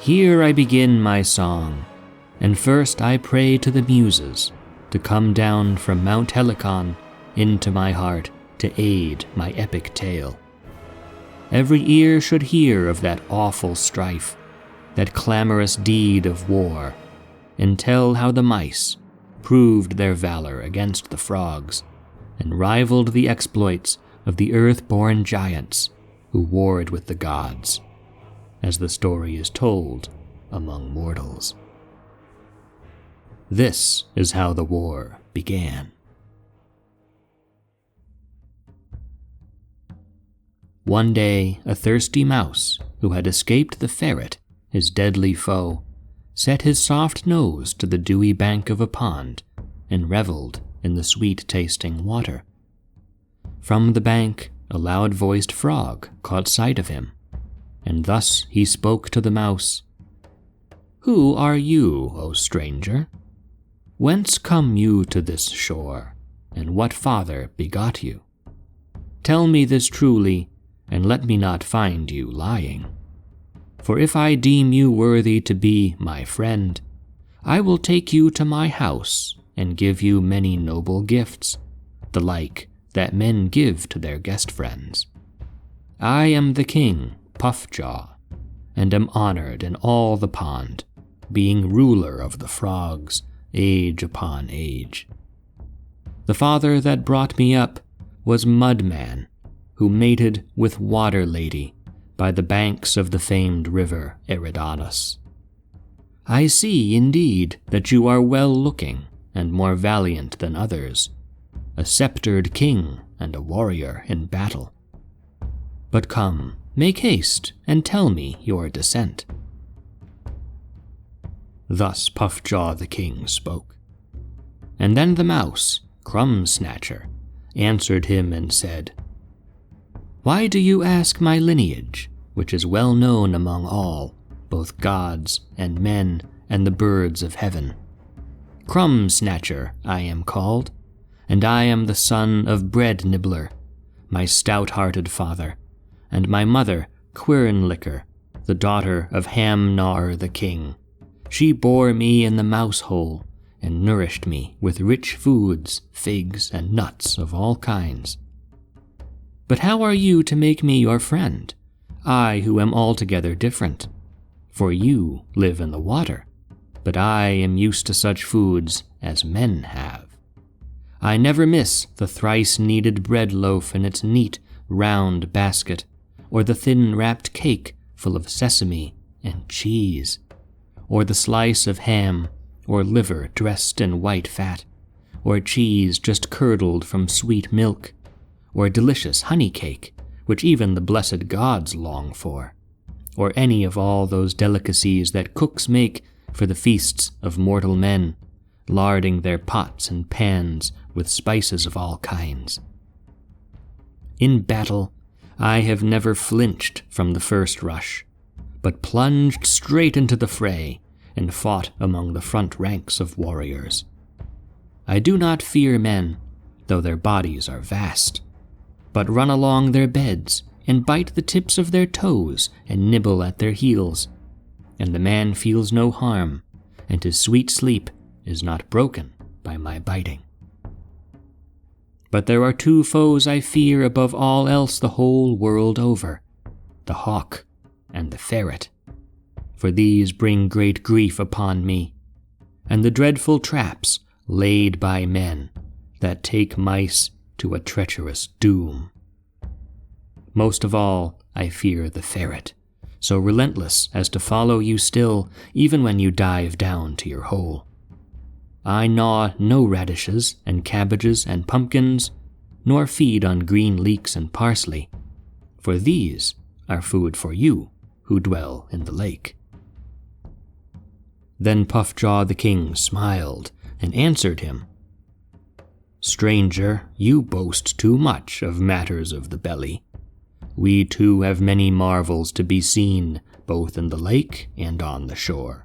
Here I begin my song, and first I pray to the Muses to come down from Mount Helicon into my heart to aid my epic tale. Every ear should hear of that awful strife, that clamorous deed of war, and tell how the mice proved their valor against the frogs, and rivaled the exploits of the earth-born giants who warred with the gods, as the story is told among mortals. This is how the war began. One day, a thirsty mouse, who had escaped the ferret, his deadly foe, set his soft nose to the dewy bank of a pond and reveled in the sweet-tasting water. From the bank, a loud-voiced frog caught sight of him, and thus he spoke to the mouse. "Who are you, O stranger? Whence come you to this shore, and what father begot you? Tell me this truly, and let me not find you lying. For if I deem you worthy to be my friend, I will take you to my house and give you many noble gifts, the like that men give to their guest friends. I am the king, Puffjaw, and am honored in all the pond, being ruler of the frogs, age upon age. The father that brought me up was Mudman, who mated with Water Lady by the banks of the famed river Eridanus. I see, indeed, that you are well-looking and more valiant than others, a sceptred king and a warrior in battle. But come, make haste and tell me your descent." Thus Puffjaw the king spoke. And then the mouse, Crumb-Snatcher, answered him and said, "Why do you ask my lineage, which is well known among all, both gods and men and the birds of heaven? Crumb-Snatcher I am called, and I am the son of Bread-Nibbler, my stout-hearted father, and my mother, Quirnlicker, the daughter of Ham-Gnawer the king. She bore me in the mouse-hole and nourished me with rich foods, figs, and nuts of all kinds. But how are you to make me your friend, I who am altogether different? For you live in the water, but I am used to such foods as men have. I never miss the thrice-kneaded bread loaf in its neat, round basket, or the thin wrapped cake full of sesame and cheese, or the slice of ham or liver dressed in white fat, or cheese just curdled from sweet milk, or delicious honey cake, which even the blessed gods long for, or any of all those delicacies that cooks make for the feasts of mortal men, larding their pots and pans with spices of all kinds. In battle, I have never flinched from the first rush, but plunged straight into the fray and fought among the front ranks of warriors. I do not fear men, though their bodies are vast, but run along their beds and bite the tips of their toes and nibble at their heels, and the man feels no harm, and his sweet sleep is not broken by my biting. But there are two foes I fear above all else the whole world over, the hawk and the ferret, for these bring great grief upon me, and the dreadful traps laid by men that take mice to a treacherous doom. Most of all, I fear the ferret, so relentless as to follow you still, even when you dive down to your hole. I gnaw no radishes and cabbages and pumpkins, nor feed on green leeks and parsley, for these are food for you who dwell in the lake." Then Puffjaw the king smiled and answered him, "Stranger, you boast too much of matters of the belly. We too have many marvels to be seen, both in the lake and on the shore.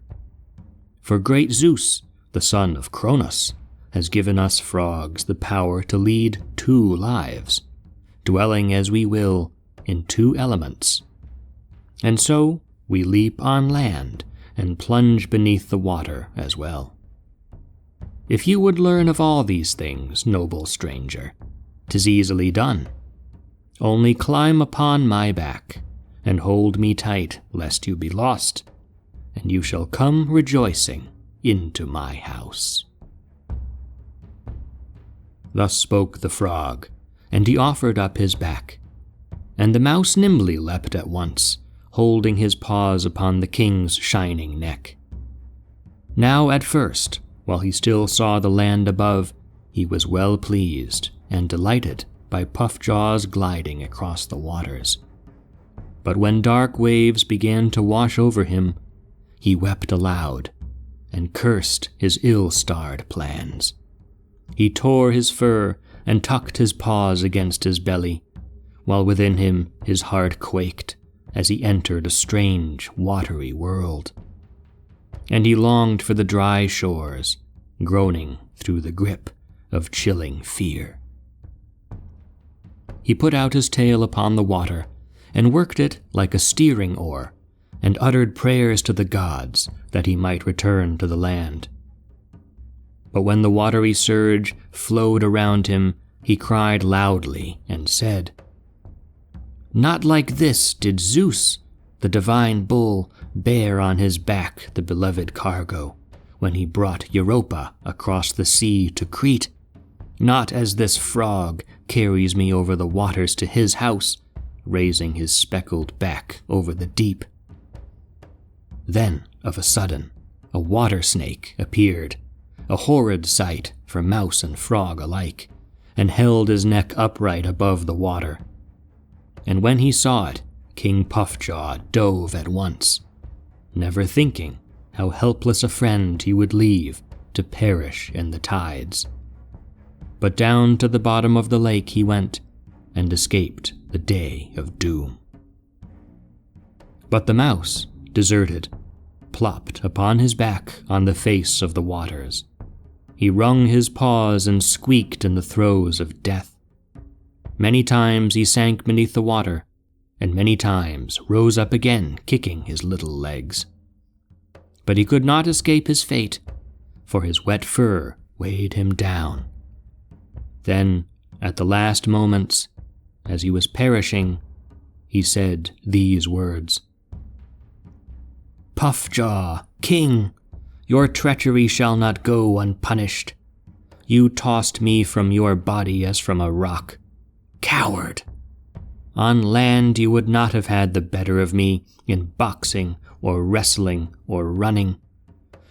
For great Zeus, the son of Cronus, has given us frogs the power to lead 2 lives, dwelling as we will in 2 elements. And so we leap on land and plunge beneath the water as well. If you would learn of all these things, noble stranger, 'tis easily done. Only climb upon my back, and hold me tight lest you be lost, and you shall come rejoicing into my house." Thus spoke the frog, and he offered up his back. And the mouse nimbly leapt at once, holding his paws upon the king's shining neck. Now at first, while he still saw the land above, he was well pleased and delighted by Puffjaw's gliding across the waters. But when dark waves began to wash over him, he wept aloud and cursed his ill-starred plans. He tore his fur and tucked his paws against his belly, while within him his heart quaked as he entered a strange, watery world. And he longed for the dry shores, groaning through the grip of chilling fear. He put out his tail upon the water, and worked it like a steering oar, and uttered prayers to the gods that he might return to the land. But when the watery surge flowed around him, he cried loudly and said, "Not like this did Zeus, the divine bull, bear on his back the beloved cargo, when he brought Europa across the sea to Crete. Not as this frog carries me over the waters to his house, raising his speckled back over the deep." Then, of a sudden, a water snake appeared, a horrid sight for mouse and frog alike, and held his neck upright above the water. And when he saw it, King Puffjaw dove at once, never thinking how helpless a friend he would leave to perish in the tides. But down to the bottom of the lake he went, and escaped the day of doom. But the mouse, deserted, plopped upon his back on the face of the waters. He wrung his paws and squeaked in the throes of death. Many times he sank beneath the water, and many times rose up again, kicking his little legs. But he could not escape his fate, for his wet fur weighed him down. Then, at the last moments, as he was perishing, he said these words: "Puffjaw, king, your treachery shall not go unpunished. You tossed me from your body as from a rock. Coward! On land you would not have had the better of me in boxing or wrestling or running.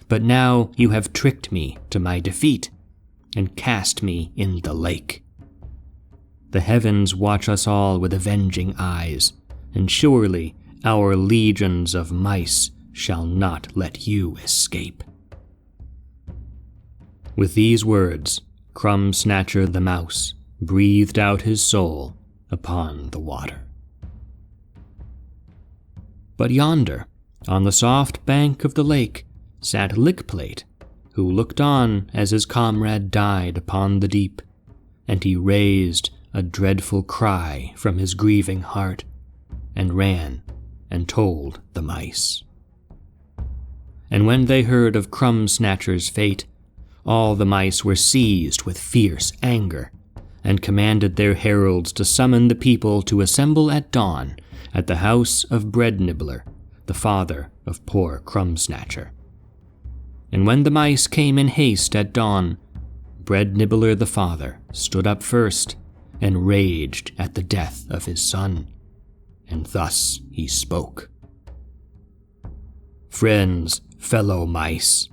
But now you have tricked me to my defeat and cast me in the lake. The heavens watch us all with avenging eyes, and surely our legions of mice shall not let you escape." With these words, Crumb-Snatcher the mouse breathed out his soul upon the water. But yonder, on the soft bank of the lake, sat Lickplate, who looked on as his comrade died upon the deep, and he raised a dreadful cry from his grieving heart, and ran and told the mice. And when they heard of Crumb-Snatcher's fate, all the mice were seized with fierce anger, and commanded their heralds to summon the people to assemble at dawn at the house of Bread-Nibbler, the father of poor Crumb-Snatcher. And when the mice came in haste at dawn, Bread-Nibbler the father stood up first and raged at the death of his son, and thus he spoke: "Friends, fellow mice,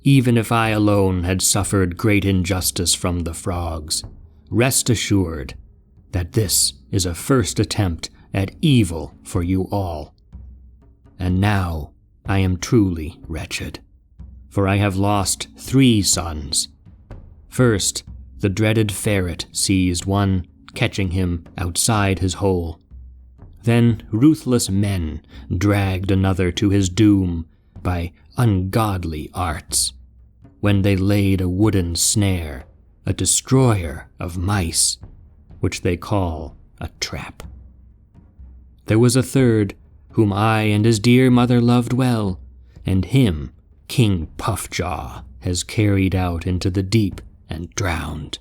even if I alone had suffered great injustice from the frogs, rest assured that this is a first attempt at evil for you all. And now I am truly wretched, for I have lost 3 sons. First, the dreaded ferret seized one, catching him outside his hole. Then ruthless men dragged another to his doom by ungodly arts, when they laid a wooden snare, a destroyer of mice, which they call a trap. There was a third whom I and his dear mother loved well, and him King Puffjaw has carried out into the deep and drowned.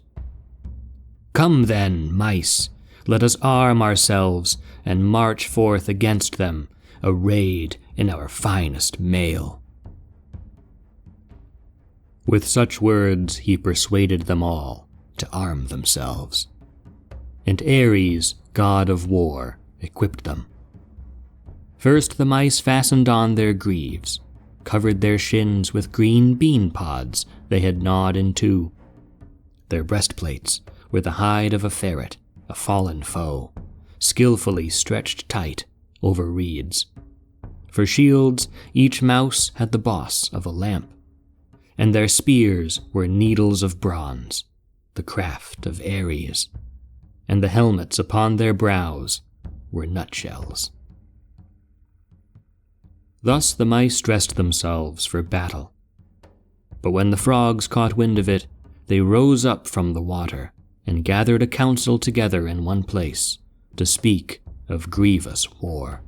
Come then, mice, let us arm ourselves and march forth against them, arrayed in our finest mail." With such words he persuaded them all to arm themselves, and Ares, god of war, equipped them. First the mice fastened on their greaves, covered their shins with green bean pods they had gnawed in two. Their breastplates were the hide of a ferret, a fallen foe, skillfully stretched tight over reeds. For shields, each mouse had the boss of a lamp, and their spears were needles of bronze, the craft of Ares, and the helmets upon their brows were nutshells. Thus the mice dressed themselves for battle. But when the frogs caught wind of it, they rose up from the water and gathered a council together in one place to speak of grievous war.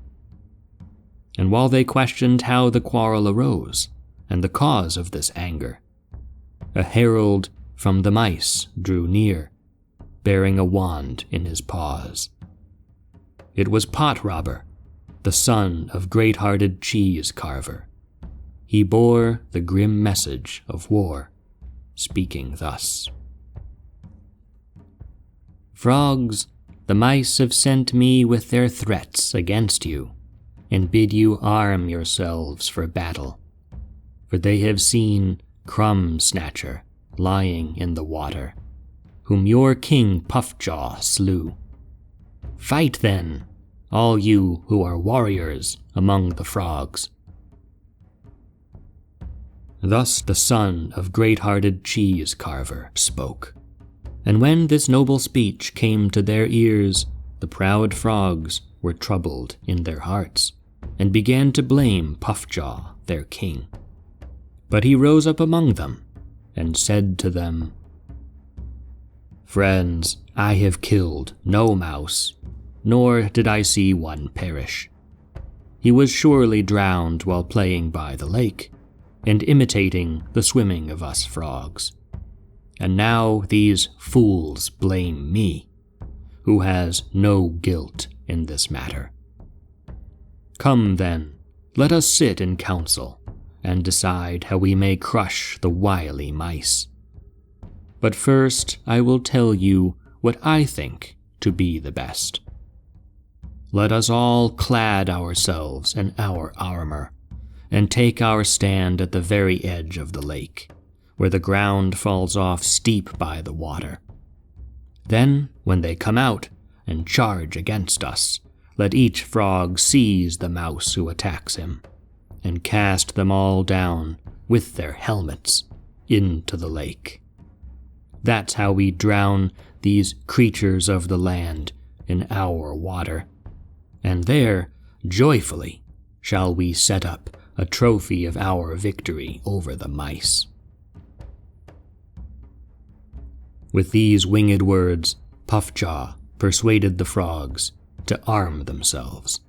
And while they questioned how the quarrel arose and the cause of this anger, a herald from the mice drew near, bearing a wand in his paws. It was Pot Robber, the son of great-hearted cheese carver. He bore the grim message of war, speaking thus: "Frogs, the mice have sent me with their threats against you, and bid you arm yourselves for battle, for they have seen Crumb-Snatcher lying in the water, whom your king Puffjaw slew. Fight then, all you who are warriors among the frogs." Thus the son of great-hearted cheese carver spoke, and when this noble speech came to their ears, the proud frogs were troubled in their hearts, and began to blame Puffjaw, their king. But he rose up among them, and said to them, "Friends, I have killed no mouse, nor did I see one perish. He was surely drowned while playing by the lake, and imitating the swimming of us frogs. And now these fools blame me, who has no guilt in this matter. Come then, let us sit in council, and decide how we may crush the wily mice. But first I will tell you what I think to be the best. Let us all clad ourselves in our armor, and take our stand at the very edge of the lake, where the ground falls off steep by the water. Then, when they come out and charge against us, let each frog seize the mouse who attacks him, and cast them all down with their helmets into the lake. That's how we drown these creatures of the land in our water, and there, joyfully, shall we set up a trophy of our victory over the mice." With these winged words, Puffjaw persuaded the frogs to arm themselves.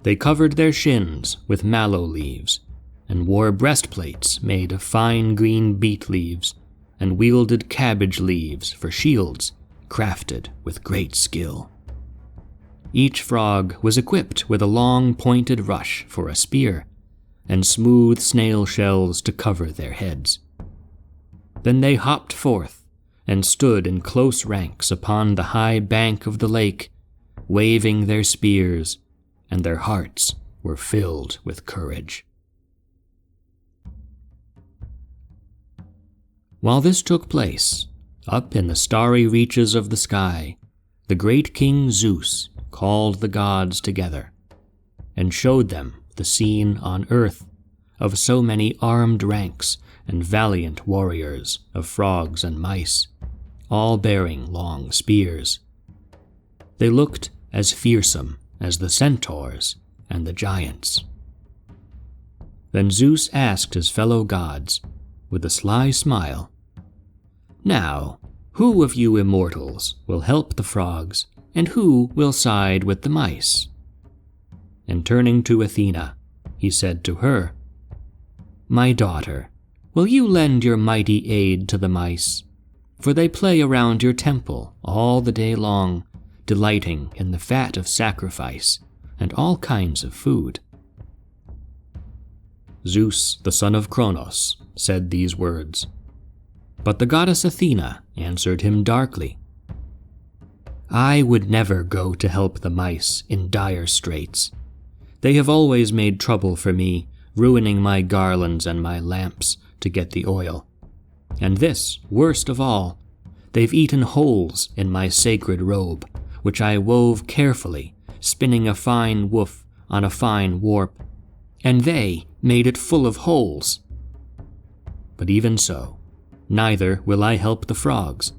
They covered their shins with mallow leaves, and wore breastplates made of fine green beet leaves, and wielded cabbage leaves for shields, crafted with great skill. Each frog was equipped with a long pointed rush for a spear, and smooth snail shells to cover their heads. Then they hopped forth, and stood in close ranks upon the high bank of the lake, waving their spears, and their hearts were filled with courage. While this took place, up in the starry reaches of the sky, the great King Zeus called the gods together, and showed them the scene on earth of so many armed ranks and valiant warriors of frogs and mice, all bearing long spears. They looked as fearsome as the centaurs and the giants. Then Zeus asked his fellow gods, with a sly smile, "Now, who of you immortals will help the frogs, and who will side with the mice?" and turning to Athena, he said to her, "My daughter, will you lend your mighty aid to the mice? For they play around your temple all the day long, delighting in the fat of sacrifice and all kinds of food." Zeus, the son of Cronos, said these words. But the goddess Athena answered him darkly, "I would never go to help the mice in dire straits. They have always made trouble for me, ruining my garlands and my lamps to get the oil. And this, worst of all, they've eaten holes in my sacred robe, which I wove carefully, spinning a fine woof on a fine warp, and they made it full of holes. But even so, neither will I help the frogs.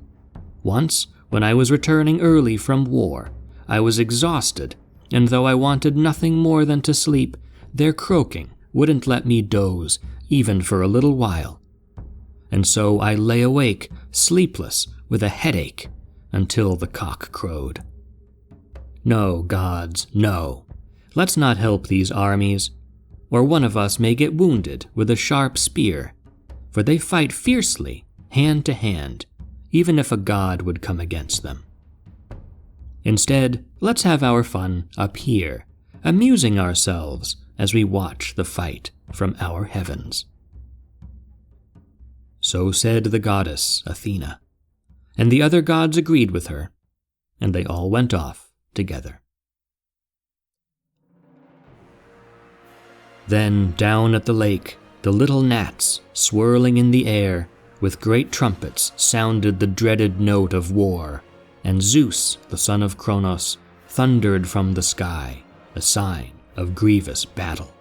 Once, when I was returning early from war, I was exhausted, and though I wanted nothing more than to sleep, their croaking wouldn't let me doze even for a little while. And so I lay awake, sleepless, with a headache, until the cock crowed. No, gods, no. Let's not help these armies, or one of us may get wounded with a sharp spear, for they fight fiercely, hand to hand, even if a god would come against them. Instead, let's have our fun up here, amusing ourselves as we watch the fight from our heavens." So said the goddess Athena, and the other gods agreed with her, and they all went off together. Then down at the lake, the little gnats, swirling in the air, with great trumpets sounded the dreaded note of war, and Zeus, the son of Cronos, thundered from the sky, a sign of grievous battle.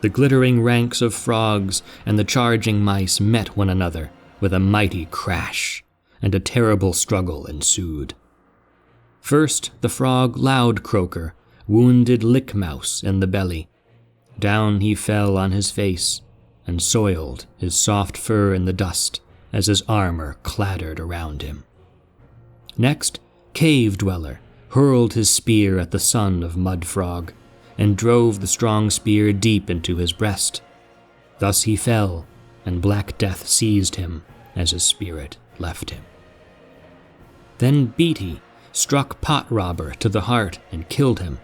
The glittering ranks of frogs and the charging mice met one another with a mighty crash, and a terrible struggle ensued. First, the frog Loud Croaker wounded Lick Mouse in the belly. Down he fell on his face, and soiled his soft fur in the dust as his armor clattered around him. Next, Cave Dweller hurled his spear at the son of Mud Frog, and drove the strong spear deep into his breast. Thus he fell, and Black Death seized him as his spirit left him. Then Beatty struck Pot Robber to the heart and killed him,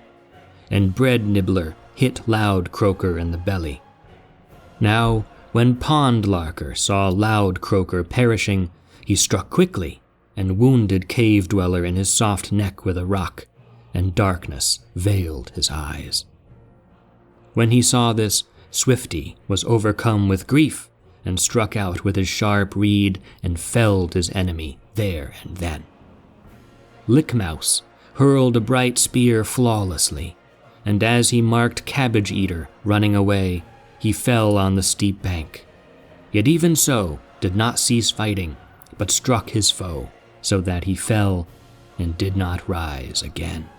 and Bread-Nibbler hit Loud Croaker in the belly. Now, when Pond Larker saw Loud Croaker perishing, he struck quickly and wounded Cave Dweller in his soft neck with a rock, and darkness veiled his eyes. When he saw this, Swifty was overcome with grief and struck out with his sharp reed and felled his enemy there and then. Lick Mouse hurled a bright spear flawlessly, and as he marked Cabbage Eater running away, he fell on the steep bank. Yet even so did not cease fighting, but struck his foe, so that he fell and did not rise again.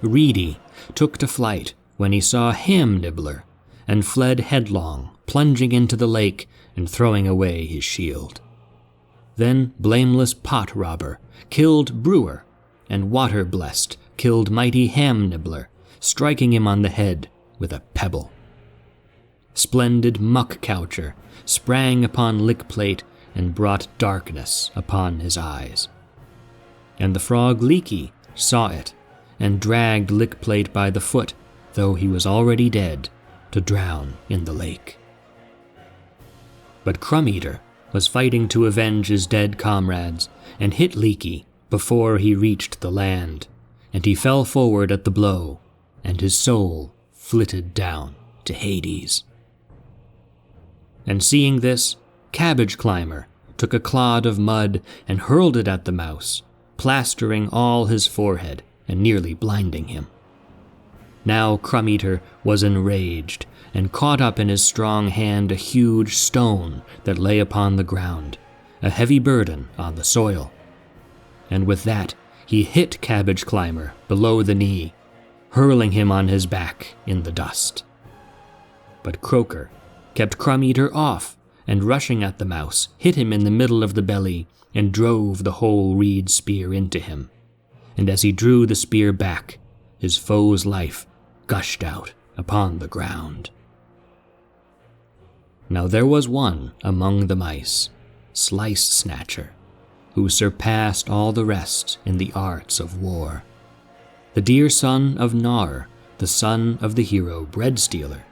Reedy took to flight when he saw Ham Nibbler, and fled headlong, plunging into the lake and throwing away his shield. Then Blameless Pot Robber killed Brewer, and Water Blessed killed mighty Ham Nibbler, striking him on the head with a pebble. Splendid Muck Coucher sprang upon Lick Plate and brought darkness upon his eyes. And the frog Leaky saw it, and dragged Lick Plate by the foot, though he was already dead, to drown in the lake. But Crumb Eater was fighting to avenge his dead comrades, and hit Leaky before he reached the land, and he fell forward at the blow, and his soul flitted down to Hades. And seeing this, Cabbage Climber took a clod of mud and hurled it at the mouse, plastering all his forehead and nearly blinding him. Now Crumb Eater was enraged, and caught up in his strong hand a huge stone that lay upon the ground, a heavy burden on the soil. And with that he hit Cabbage Climber below the knee, hurling him on his back in the dust. But Croaker kept Crumb Eater off, and rushing at the mouse, hit him in the middle of the belly and drove the whole reed spear into him. And as he drew the spear back, his foe's life gushed out upon the ground. Now there was one among the mice, Slice-Snatcher, who surpassed all the rest in the arts of war. The dear son of Nar, the son of the hero Bread-Stealer,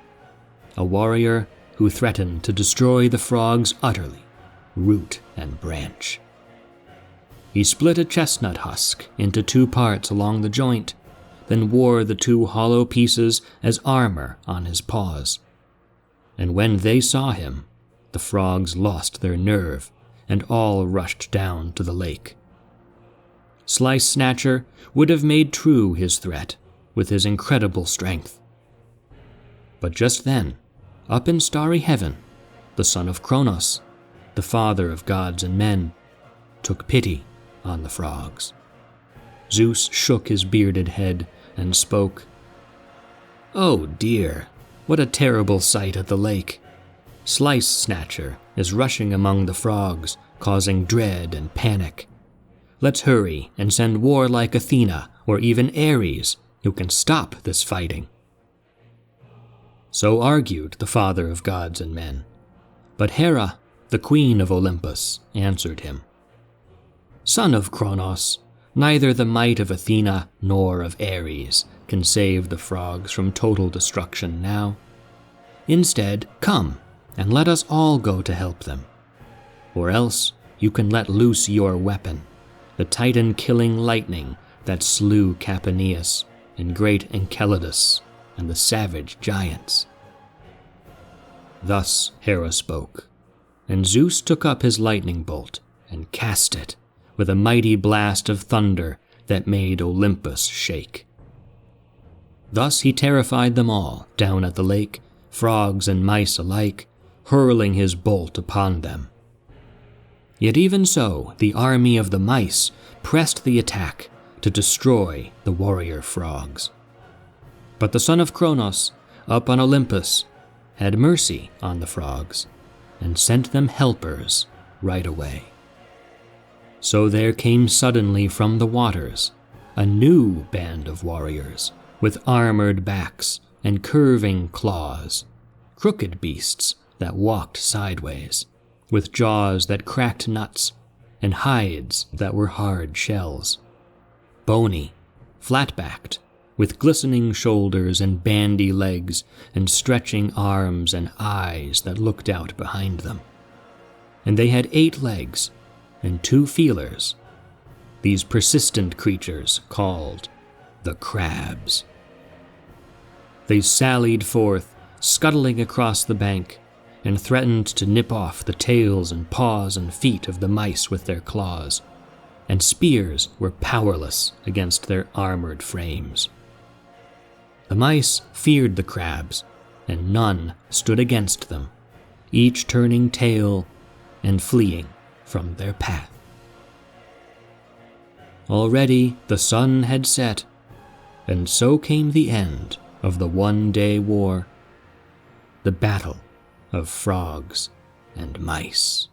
a warrior who threatened to destroy the frogs utterly, root and branch. He split a chestnut husk into 2 parts along the joint, then wore the 2 hollow pieces as armor on his paws. And when they saw him, the frogs lost their nerve and all rushed down to the lake. Slice-Snatcher would have made true his threat with his incredible strength. But just then, up in starry heaven, the son of Kronos, the father of gods and men, took pity on the frogs. Zeus shook his bearded head and spoke. "Oh dear, what a terrible sight at the lake. Slice-Snatcher is rushing among the frogs, causing dread and panic. Let's hurry and send warlike Athena or even Ares, who can stop this fighting." So argued the father of gods and men. But Hera, the queen of Olympus, answered him. "Son of Kronos, neither the might of Athena nor of Ares can save the frogs from total destruction now. Instead, come and let us all go to help them. Or else you can let loose your weapon, the Titan-killing lightning that slew Capaneus and great Enceladus and the savage giants." Thus Hera spoke, and Zeus took up his lightning bolt and cast it with a mighty blast of thunder that made Olympus shake. Thus he terrified them all down at the lake, frogs and mice alike, hurling his bolt upon them. Yet even so, the army of the mice pressed the attack to destroy the warrior frogs. But the son of Kronos, up on Olympus, had mercy on the frogs and sent them helpers right away. So there came suddenly from the waters a new band of warriors with armored backs and curving claws, crooked beasts that walked sideways, with jaws that cracked nuts and hides that were hard shells, bony, flat-backed, with glistening shoulders and bandy legs and stretching arms and eyes that looked out behind them. And they had 8 legs and 2 feelers, these persistent creatures called the crabs. They sallied forth, scuttling across the bank, and threatened to nip off the tails and paws and feet of the mice with their claws, and spears were powerless against their armored frames. The mice feared the crabs, and none stood against them, each turning tail and fleeing from their path. Already the sun had set, and so came the end of the one-day war, the battle of frogs and mice.